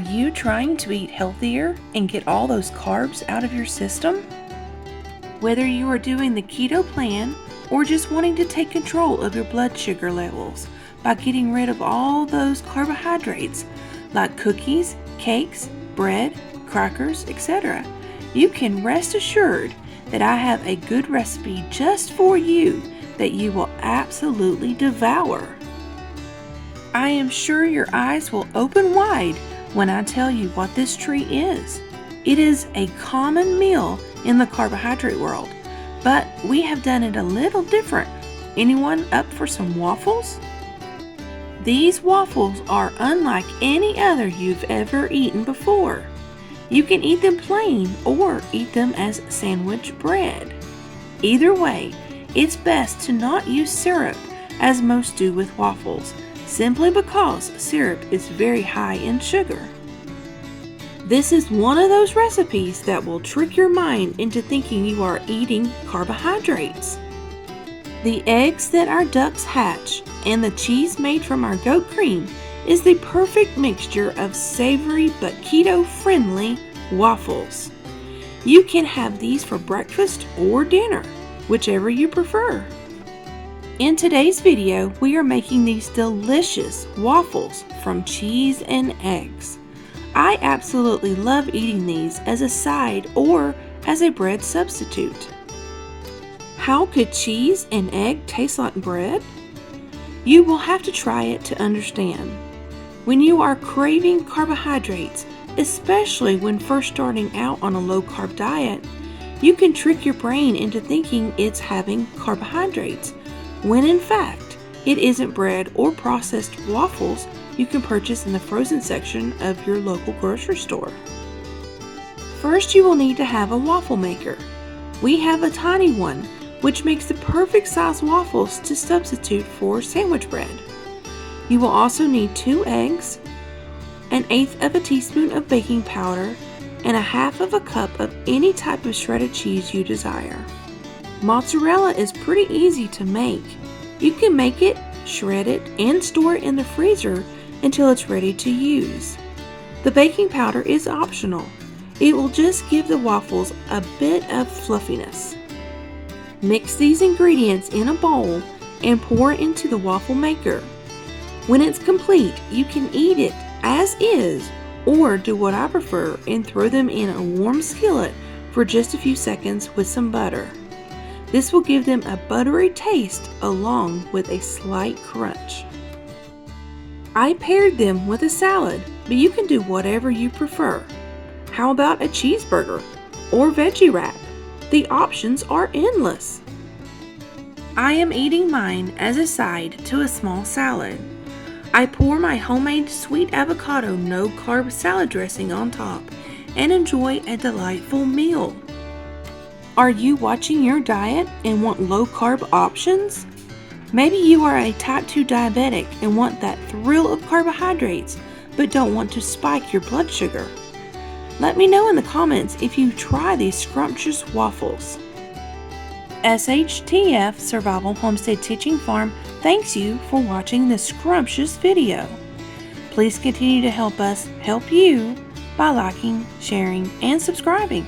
you trying to eat healthier and get all those carbs out of your system? Whether you are doing the keto plan or just wanting to take control of your blood sugar levels by getting rid of all those carbohydrates like cookies, cakes, bread, crackers, etc., you can rest assured that I have a good recipe just for you that you will absolutely devour. I am sure your eyes will open wide when I tell you what this treat is. It is a common meal in the carbohydrate world, but we have done it a little different. Anyone up for some waffles? These waffles are unlike any other you've ever eaten before. You can eat them plain or eat them as sandwich bread. Either way, it's best to not use syrup as most do with waffles, simply because syrup is very high in sugar. This is one of those recipes that will trick your mind into thinking you are eating carbohydrates. The eggs that our ducks hatch and the cheese made from our goat cream is the perfect mixture of savory but keto-friendly waffles. You can have these for breakfast or dinner, whichever you prefer. In today's video, we are making these delicious waffles from cheese and eggs. I absolutely love eating these as a side or as a bread substitute. How could cheese and egg taste like bread? You will have to try it to understand. When you are craving carbohydrates, especially when first starting out on a low-carb diet, you can trick your brain into thinking it's having carbohydrates, when in fact, it isn't bread or processed waffles you can purchase in the frozen section of your local grocery store. First, you will need to have a waffle maker. We have a tiny one, which makes the perfect size waffles to substitute for sandwich bread. You will also need 2 eggs, 1/8 of a teaspoon of baking powder, and 1/2 of a cup of any type of shredded cheese you desire. Mozzarella is pretty easy to make. You can make it, shred it, and store it in the freezer until it's ready to use. The baking powder is optional. It will just give the waffles a bit of fluffiness. Mix these ingredients in a bowl and pour it into the waffle maker. When it's complete, you can eat it as is or do what I prefer and throw them in a warm skillet for just a few seconds with some butter. This will give them a buttery taste along with a slight crunch. I paired them with a salad, but you can do whatever you prefer. How about a cheeseburger or veggie wrap? The options are endless. I am eating mine as a side to a small salad. I pour my homemade sweet avocado no-carb salad dressing on top and enjoy a delightful meal. Are you watching your diet and want low-carb options? Maybe you are a type 2 diabetic and want that thrill of carbohydrates but don't want to spike your blood sugar. Let me know in the comments if you try these scrumptious waffles. SHTF Survival Homestead Teaching Farm thanks you for watching this scrumptious video. Please continue to help us help you by liking, sharing, and subscribing.